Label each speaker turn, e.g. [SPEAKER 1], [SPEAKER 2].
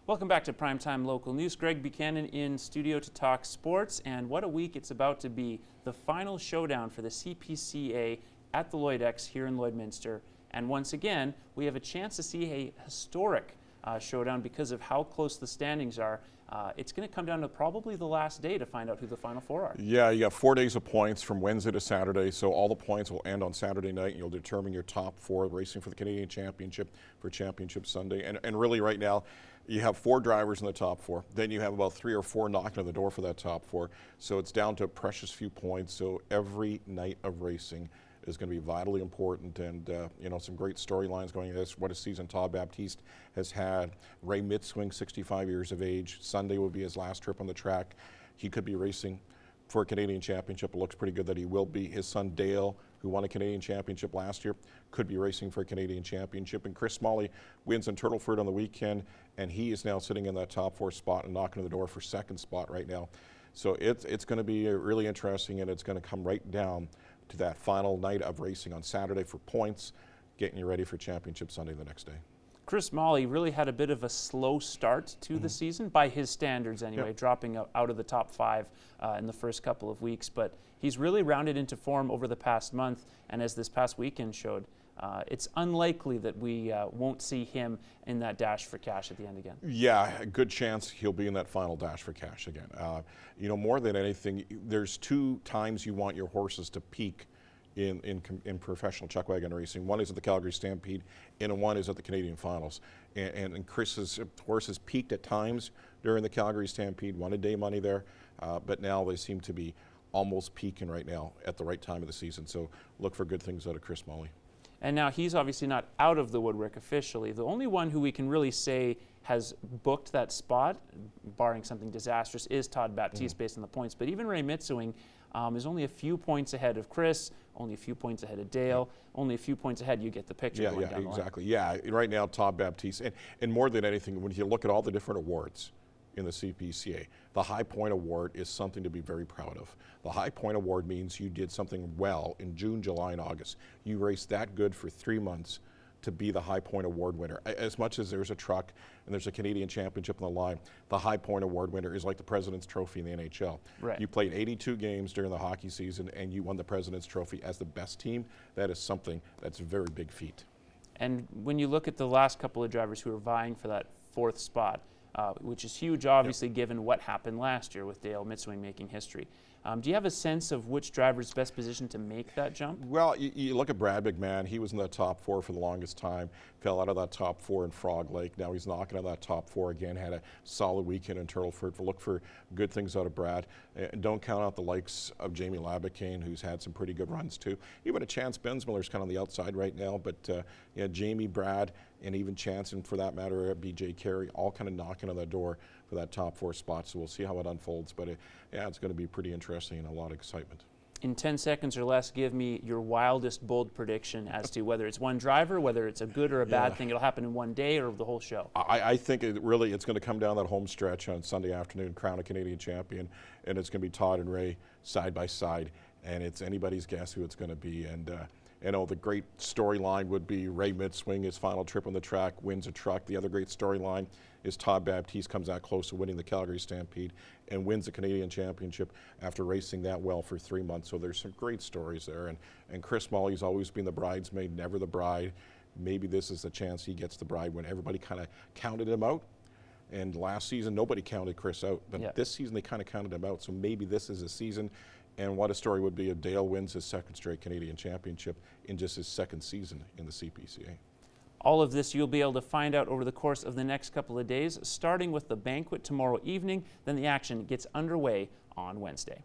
[SPEAKER 1] Welcome back to Primetime Local News. Greg Buchanan in studio to talk sports, and what a week it's about to be. The final showdown for the CPCA at the Lloydex here in Lloydminster. And once again, we have a chance to see a historic showdown because of how close the standings are. It's going to come down to probably the last day to find out who the Final Four are. Yeah,
[SPEAKER 2] you got 4 days of points from Wednesday to Saturday, so all the points will end on Saturday night, and you'll determine your top 4 racing for the Canadian Championship for Championship Sunday. And really right now, you have 4 drivers in the top 4. Then you have about 3 or 4 knocking on the door for that top 4. So it's down to a precious few points. So every night of racing is going to be vitally important, and some great storylines going. This what a season Todd Baptiste has had. Ray Mitzwing, 65 years of age. Sunday will be his last trip on the track. He could be racing for a Canadian Championship. It looks pretty good that he will be. His son Dale, who won a Canadian Championship last year, could be racing for a Canadian Championship. And Chris Smalley wins in Turtleford on the weekend, and he is now sitting in that top 4 spot and knocking on the door for second spot right now. So it's going to be really interesting, and it's going to come right down to that final night of racing on Saturday for points, getting you ready for Championship Sunday the next day.
[SPEAKER 1] Chris Smalley really had a bit of a slow start to the season, by his standards anyway, dropping out of the top 5 in the first couple of weeks. But he's really rounded into form over the past month, and as this past weekend showed, it's unlikely that we won't see him in that dash for cash at the end again. Yeah,
[SPEAKER 2] a good chance he'll be in that final dash for cash again. More than anything, there's 2 times you want your horses to peak in professional chuck wagon racing. One is at the Calgary Stampede, and one is at the Canadian Finals. And Chris's horses peaked at times during the Calgary Stampede, won a day money there, but now they seem to be almost peaking right now at the right time of the season. So look for good things out of Chris Smalley.
[SPEAKER 1] And now he's obviously not out of the woodwork officially. The only one who we can really say has booked that spot, barring something disastrous, is Todd Baptiste based on the points. But even Ray Mitzwing is only a few points ahead of Chris, only a few points ahead of Dale, only a few points ahead. You get the picture.
[SPEAKER 2] Yeah, exactly. Yeah, right now Todd Baptiste, and more than anything, when you look at all the different awards in the CPCA, the High Point Award is something to be very proud of. The High Point Award means you did something well in June, July, and August. You raced that good for 3 months to be the High Point Award winner. As much as there's a truck and there's a Canadian Championship on the line, the High Point Award winner is like the President's Trophy in the NHL.
[SPEAKER 1] Right.
[SPEAKER 2] You played 82 games during the hockey season and you won the President's Trophy as the best team. That is something that's a very big feat.
[SPEAKER 1] And when you look at the last couple of drivers who are vying for that 4th spot, which is huge, obviously, given what happened last year with Dale Mitzwing making history. Do you have a sense of which driver's best positioned to make that jump? Well,
[SPEAKER 2] you look at Brad McMahon. He was in the top 4 for the longest time, fell out of that top 4 in Frog Lake. Now he's knocking on that top 4 again, had a solid weekend in Turtleford. Look for good things out of Brad. And don't count out the likes of Jamie Labicane, who's had some pretty good runs too. Even a Chance Bensmiller's kind of on the outside right now, but Jamie, Brad, and even Chance, and for that matter, BJ Carey, all kind of knocking on the door for that top 4 spot. So we'll see how it unfolds, but it's going to be pretty interesting and a lot of excitement.
[SPEAKER 1] In 10 seconds or less, give me your wildest, bold prediction as to whether it's one driver, whether it's a good or a bad thing. It'll happen in one day or the whole show.
[SPEAKER 2] I think it's going to come down that home stretch on Sunday afternoon, crown a Canadian champion, and it's going to be Todd and Ray side by side, and it's anybody's guess who it's going to be. And the great storyline would be Ray Mitzwing, his final trip on the track, wins a truck. The other great storyline is Todd Baptiste comes that close to winning the Calgary Stampede and wins the Canadian Championship after racing that well for 3 months. So there's some great stories there. And Chris Smalley's always been the bridesmaid, never the bride. Maybe this is the chance he gets the bride when everybody kind of counted him out. And last season, nobody counted Chris out. But this season, they kind of counted him out. So maybe this is a season. And what a story would be if Dale wins his 2nd straight Canadian Championship in just his 2nd season in the CPCA.
[SPEAKER 1] All of this you'll be able to find out over the course of the next couple of days, starting with the banquet tomorrow evening. Then the action gets underway on Wednesday.